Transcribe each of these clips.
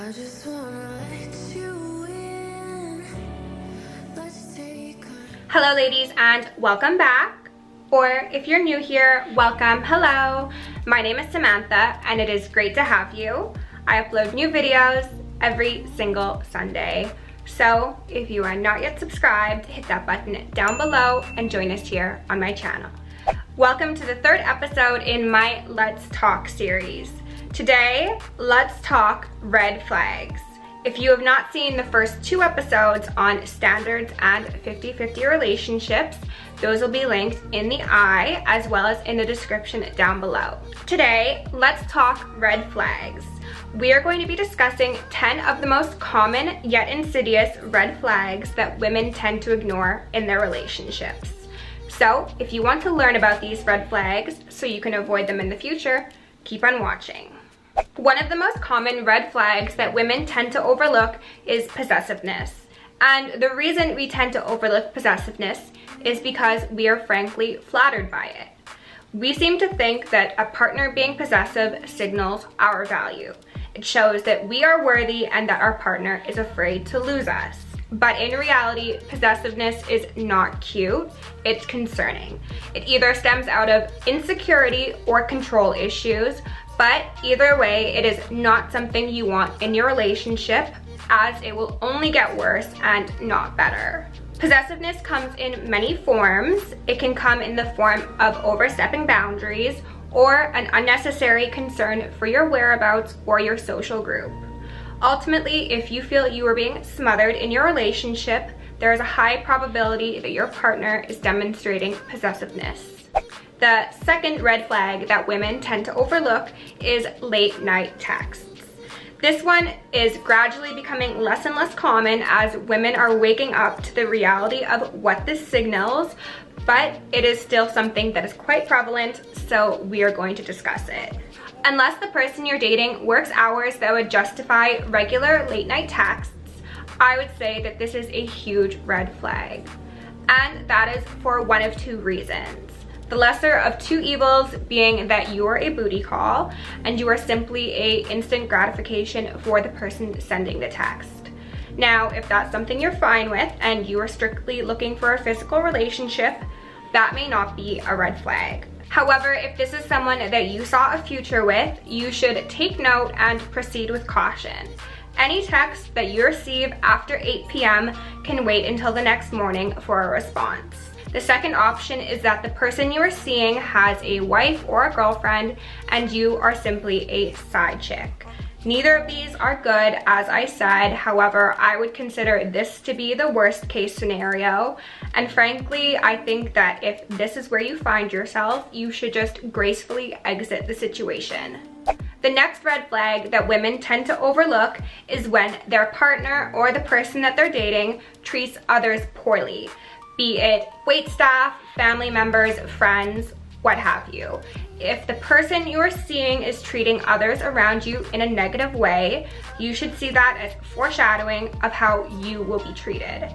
I just wanna let you in. Let's take Hello ladies and welcome back, or if you're new here, welcome. Hello, my name is Samantha and it is great to have you. I upload new videos every single Sunday, so if you are not yet subscribed, hit that button down below and join us here on my channel. Welcome to the third episode in my Let's Talk series. Today, let's talk red flags. If you have not seen the first two episodes on standards and 50-50 relationships, those will be linked in the eye as well as in the description down below. Today, let's talk red flags. We are going to be discussing 10 of the most common yet insidious red flags that women tend to ignore in their relationships. So, if you want to learn about these red flags so you can avoid them in the future, keep on watching. One of the most common red flags that women tend to overlook is possessiveness. And the reason we tend to overlook possessiveness is because we are frankly flattered by it. We seem to think that a partner being possessive signals our value. It shows that we are worthy and that our partner is afraid to lose us. But in reality, possessiveness is not cute, it's concerning. It either stems out of insecurity or control issues, but either way, it is not something you want in your relationship, as it will only get worse and not better. Possessiveness comes in many forms. It can come in the form of overstepping boundaries or an unnecessary concern for your whereabouts or your social group. Ultimately, if you feel you are being smothered in your relationship, there is a high probability that your partner is demonstrating possessiveness. The second red flag that women tend to overlook is late night texts. This one is gradually becoming less and less common as women are waking up to the reality of what this signals, but it is still something that is quite prevalent, so we are going to discuss it. Unless the person you're dating works hours that would justify regular late night texts, I would say that this is a huge red flag. And that is for one of two reasons. The lesser of two evils being that you are a booty call and you are simply a instant gratification for the person sending the text. Now, if that's something you're fine with and you are strictly looking for a physical relationship, that may not be a red flag. However, if this is someone that you saw a future with, you should take note and proceed with caution. Any text that you receive after 8 p.m. can wait until the next morning for a response. The second option is that the person you are seeing has a wife or a girlfriend and you are simply a side chick. Neither of these are good, as I said. However, I would consider this to be the worst case scenario. And frankly, I think that if this is where you find yourself, you should just gracefully exit the situation. The next red flag that women tend to overlook is when their partner or the person that they're dating treats others poorly. Be it waitstaff, family members, friends, what have you. If the person you are seeing is treating others around you in a negative way, you should see that as foreshadowing of how you will be treated.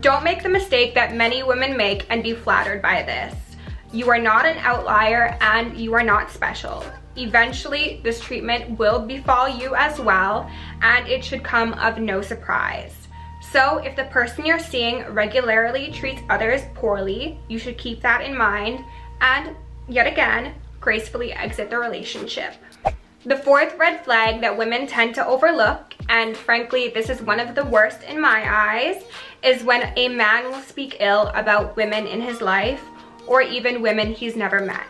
Don't make the mistake that many women make and be flattered by this. You are not an outlier and you are not special. Eventually, this treatment will befall you as well, and it should come of no surprise. So if the person you're seeing regularly treats others poorly, you should keep that in mind and, yet again, gracefully exit the relationship. The fourth red flag that women tend to overlook, and frankly this is one of the worst in my eyes, is when a man will speak ill about women in his life or even women he's never met.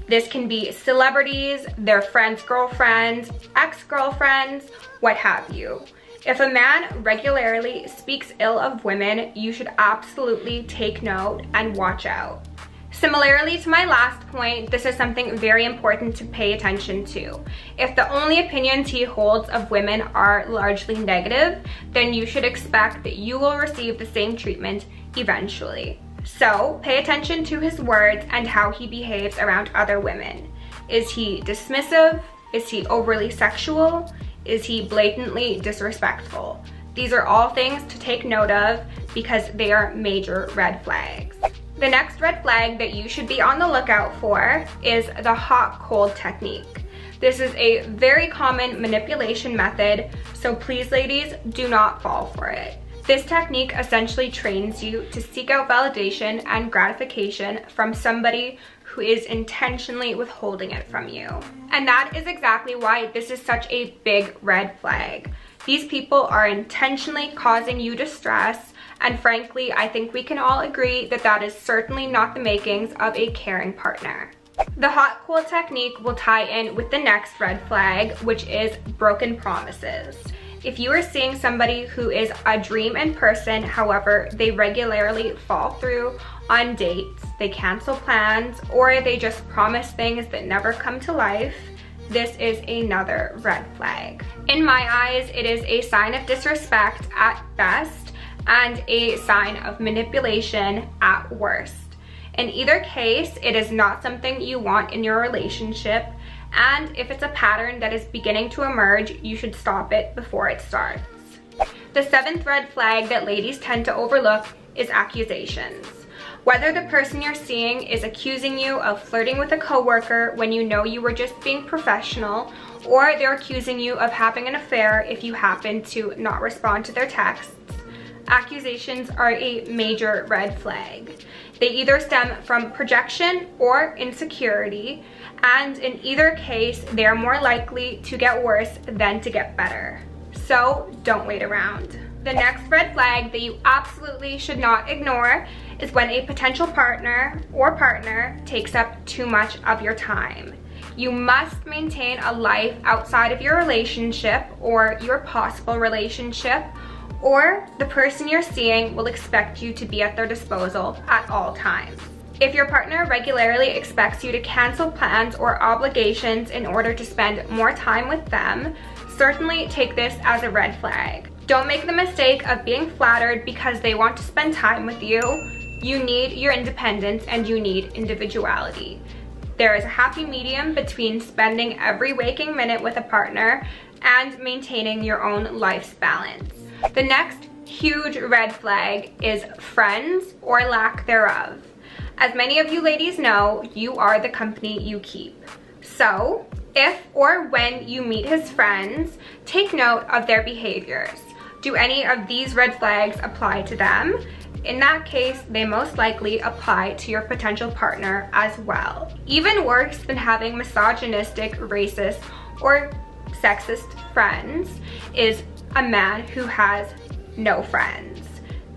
This can be celebrities, their friends' girlfriends, ex-girlfriends, what have you. If a man regularly speaks ill of women, you should absolutely take note and watch out. Similarly to my last point, this is something very important to pay attention to. If the only opinions he holds of women are largely negative, then you should expect that you will receive the same treatment eventually. So pay attention to his words and how he behaves around other women. Is he dismissive? Is he overly sexual? Is he blatantly disrespectful? These are all things to take note of because they are major red flags. The next red flag that you should be on the lookout for is the hot-cold technique. This is a very common manipulation method, so please ladies, do not fall for it. This technique essentially trains you to seek out validation and gratification from somebody who is intentionally withholding it from you. And that is exactly why this is such a big red flag. These people are intentionally causing you distress, and frankly, I think we can all agree that that is certainly not the makings of a caring partner. The hot cool technique will tie in with the next red flag, which is broken promises. If you are seeing somebody who is a dream in person, however, they regularly fall through on dates, they cancel plans, or they just promise things that never come to life, this is another red flag. In my eyes, it is a sign of disrespect at best and a sign of manipulation at worst. In either case, it is not something you want in your relationship, and if it's a pattern that is beginning to emerge, you should stop it before it starts. The seventh red flag that ladies tend to overlook is accusations. Whether the person you're seeing is accusing you of flirting with a coworker when you know you were just being professional, or they're accusing you of having an affair if you happen to not respond to their texts, accusations are a major red flag. They either stem from projection or insecurity, and in either case, they are more likely to get worse than to get better. So don't wait around. The next red flag that you absolutely should not ignore is when a potential partner or partner takes up too much of your time. You must maintain a life outside of your relationship or your possible relationship, or the person you're seeing will expect you to be at their disposal at all times. If your partner regularly expects you to cancel plans or obligations in order to spend more time with them, certainly take this as a red flag. Don't make the mistake of being flattered because they want to spend time with you. You need your independence and you need individuality. There is a happy medium between spending every waking minute with a partner and maintaining your own life's balance. The next huge red flag is friends or lack thereof. As many of you ladies know, you are the company you keep. So, if or when you meet his friends, take note of their behaviors. Do any of these red flags apply to them? In that case, they most likely apply to your potential partner as well. Even worse than having misogynistic, racist, or sexist friends is a man who has no friends.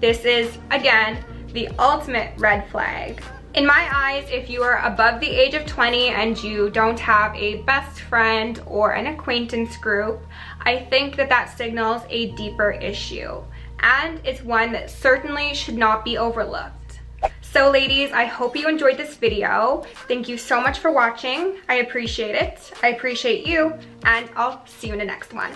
This is, again, the ultimate red flag. In my eyes, if you are above the age of 20 and you don't have a best friend or an acquaintance group, I think that that signals a deeper issue, and it's one that certainly should not be overlooked. So ladies, I hope you enjoyed this video. Thank you so much for watching. I appreciate it. I appreciate you, and I'll see you in the next one.